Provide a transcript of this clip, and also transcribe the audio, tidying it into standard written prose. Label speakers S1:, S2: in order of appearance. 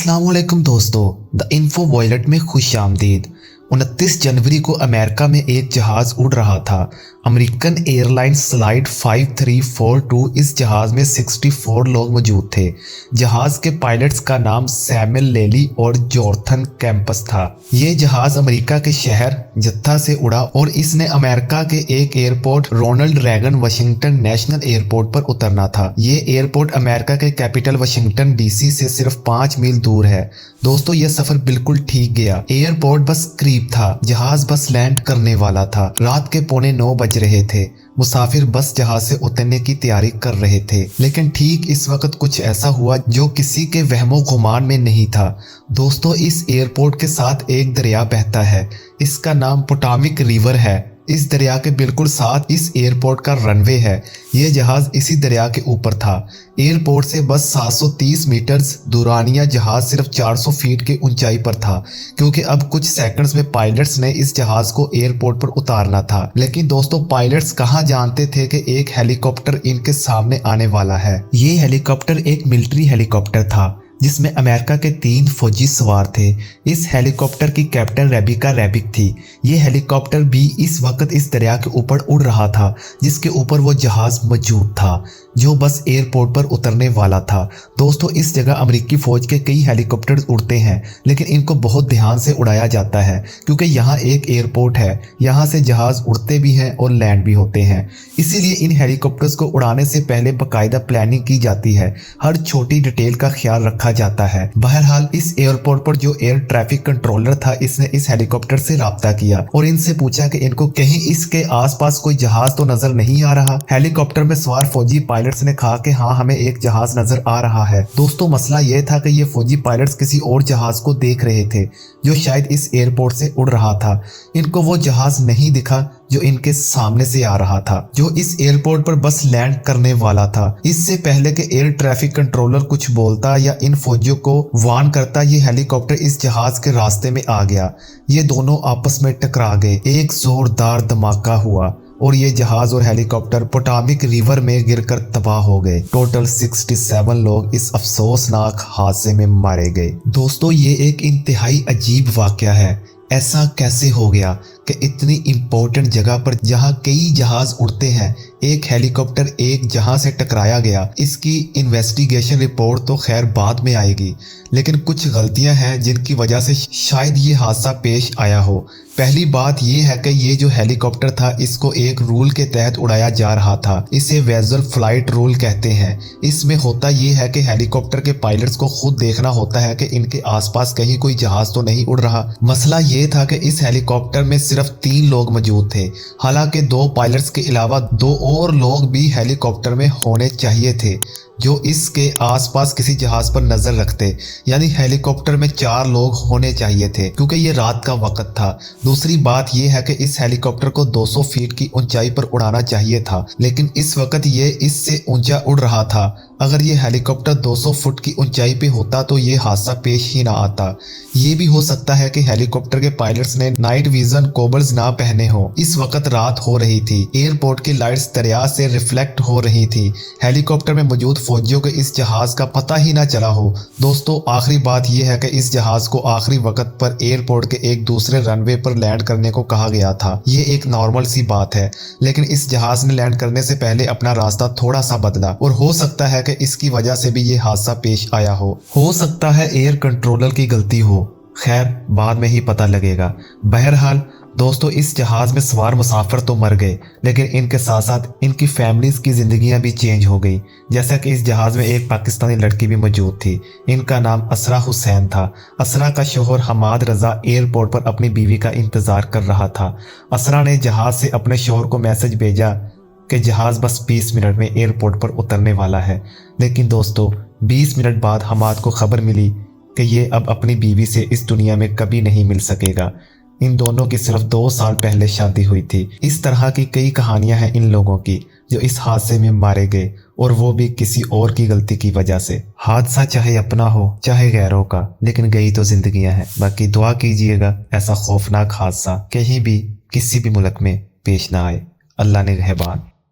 S1: अस्सलाम वालेकुम दोस्तों, द इन्फो वॉयलेट में खुश आमदीद। 29 जनवरी को अमेरिका में एक जहाज उड़ रहा था। American airlines flight 5342। इस जहाज में 64 लोग मौजूद थे। जहाज के पायलट्स का नाम सैमुअल लेली और जोर्थन कैंपस था। ये जहाज अमेरिका के शहर जत्था से उड़ा और इसने अमेरिका के एक airport Ronald Reagan Washington National Airport पर उतरना था। ये एयरपोर्ट अमेरिका के कैपिटल वाशिंगटन डीसी से सिर्फ 5 मील दूर है। दोस्तों, यह सफर बिल्कुल ठीक गया। एयरपोर्ट बस करीब था, जहाज बस लैंड करने वाला था। रात के 8:45 बज रहे थे। मुसाफिर बस जहाज से उतरने की तैयारी कर रहे थे, लेकिन ठीक इस वक्त कुछ ऐसा हुआ जो किसी के वहमो गुमान में नहीं था। दोस्तों, इस एयरपोर्ट के साथ एक दरिया बहता है। इसका नाम पोटामिक रिवर है। इस दरिया के बिल्कुल साथ इस एयरपोर्ट का रनवे है। यह जहाज इसी दरिया के ऊपर था। एयरपोर्ट से बस 730 मीटर दूरानिया जहाज सिर्फ 400 फीट की ऊंचाई पर था, क्योंकि अब कुछ सेकंड्स में पायलट्स ने इस जहाज को एयरपोर्ट पर उतारना था। लेकिन दोस्तों, पायलट्स कहां जानते थे कि एक हेलीकॉप्टर इनके सामने आने वाला है। ये हेलीकॉप्टर एक मिलिट्री हेलीकॉप्टर था जिसमें अमेरिका के 3 फौजी सवार थे। इस हेलीकॉप्टर की कैप्टन रेबिका रेबिक थी। ये हेलीकॉप्टर भी इस वक्त इस दरिया के ऊपर उड़ रहा था जिसके ऊपर वो जहाज मौजूद था जो बस एयरपोर्ट पर उतरने वाला था। दोस्तों, इस जगह अमेरिकी फौज के कई हेलीकॉप्टर्स उड़ते हैं, लेकिन इनको बहुत ध्यान से उड़ाया जाता है क्योंकि यहाँ एक एयरपोर्ट है। यहाँ से जहाज उड़ते भी हैं और लैंड भी होते हैं। इसीलिए इन हेलीकॉप्टर्स को उड़ाने से पहले बाकायदा प्लानिंग की जाती है। हर छोटी डिटेल का ख्याल रखा जाता है। बहरहाल, इस एयरपोर्ट पर जो एयर ट्रैफिक कंट्रोलर था, इसने इस हेलीकॉप्टर से राब्ता किया और इनसे पूछा कि इनको कहीं इसके आसपास कोई जहाज तो नजर नहीं आ रहा। हेलीकॉप्टर में सवार फौजी पायलट्स ने कहा कि हाँ, हमें एक जहाज नजर आ रहा है। दोस्तों, मसला यह था कि ये फौजी पायलट्स किसी और जहाज को देख रहे थे जो शायद इस एयरपोर्ट से उड़ रहा था। इनको वो जहाज नहीं दिखा जो इनके सामने से आ रहा था, जो इस एयरपोर्ट पर बस लैंड करने वाला था। इससे पहले कि एयर ट्रैफिक कंट्रोलर कुछ बोलता या इन फौजियों को वार्न करता, ये हेलीकॉप्टर इस जहाज के रास्ते में आ गया। ये दोनों आपस में टकरा गए। एक जोरदार धमाका हुआ और ये जहाज और हेलीकॉप्टर पोटामिक रिवर में गिरकर तबाह हो गए। टोटल 67 लोग इस अफसोसनाक हादसे में मारे गए। दोस्तों, ये एक इंतहाई अजीब वाकया है। ऐसा कैसे हो गया कि इतनी इम्पोर्टेंट जगह पर जहां कई जहाज उड़ते हैं, एक हेलीकॉप्टर एक जहां से टकराया गया। इसकी इन्वेस्टिगेशन रिपोर्ट तो खैर बाद में आएगी, लेकिन कुछ गलतियां हैं जिनकी वजह से शायद ये हादसा पेश आया हो। पहली बात यह है कि ये जो हेलीकॉप्टर था, इसको एक रूल के तहत उड़ाया जा रहा था। इसे वेजल फ्लाइट रूल कहते हैं। इसमें होता यह है कि हेलीकॉप्टर के पायलट्स को खुद देखना होता है कि इनके आसपास कहीं कोई जहाज तो नहीं उड़ रहा। मसला ये था कि इस हेलीकॉप्टर में सिर्फ 3 लोग मौजूद थे। हालांकि 2 पायलट्स के अलावा 2 और लोग भी हेलीकॉप्टर में होने चाहिए थे जो इसके आसपास किसी जहाज पर नजर रखते, यानी हेलीकॉप्टर में 4 लोग होने चाहिए थे क्योंकि ये रात का वक्त था। दूसरी बात यह है कि इस हेलीकॉप्टर को 200 फीट की ऊंचाई पर उड़ाना चाहिए था, लेकिन इस वक्त ये इससे ऊंचा उड़ रहा था। अगर ये हेलीकॉप्टर 200 फुट की ऊंचाई पे होता तो ये हादसा पेश ही ना आता। ये भी हो सकता है कि हेलीकॉप्टर के पायलट्स ने नाइट विजन गॉगल्स ना पहने हो। इस वक्त रात हो रही थी। एयरपोर्ट की लाइट्स दरिया से रिफ्लेक्ट हो रही थी। हेलीकॉप्टर में मौजूद फौजियों को इस जहाज का पता ही ना चला हो। दोस्तों, आखिरी बात यह है कि इस जहाज को आखिरी वक्त पर एयरपोर्ट के एक दूसरे रनवे पर लैंड करने को कहा गया था। ये एक नॉर्मल सी बात है, लेकिन इस जहाज ने लैंड करने से पहले अपना रास्ता थोड़ा सा बदला और हो सकता है कि इसकी वजह से भी ये हादसा पेश आया हो सकता है एयर कंट्रोलर की गलती हो। खैर, बाद में ही पता लगेगा। बहरहाल दोस्तों, इस जहाज में सवार मुसाफिर तो मर गए, लेकिन इनके साथ साथ इनकी फैमिलीज की जिंदगियां भी चेंज हो गई। जैसा कि इस जहाज में एक पाकिस्तानी लड़की भी मौजूद थी। इनका नाम असरा हुसैन था। असरा का शोहर हमाद रजा एयरपोर्ट पर अपनी बीवी का इंतजार कर रहा था। असरा ने जहाज से अपने शोहर को मैसेज भेजा कि जहाज बस 20 मिनट में एयरपोर्ट पर उतरने वाला है। लेकिन दोस्तों, 20 मिनट बाद हमाद को खबर मिली कि ये अब अपनी बीवी से इस दुनिया में कभी नहीं मिल सकेगा। इन दोनों की सिर्फ 2 साल पहले शादी हुई थी। इस तरह की कई कहानियां हैं इन लोगों की जो इस हादसे में मारे गए, और वो भी किसी और की गलती की वजह से। हादसा चाहे अपना हो चाहे गैरों का, लेकिन गई तो जिंदगियां हैं। बाकी दुआ कीजिएगा ऐसा खौफनाक हादसा कहीं भी किसी भी मुल्क में पेश ना आए। अल्लाह ने रहबान।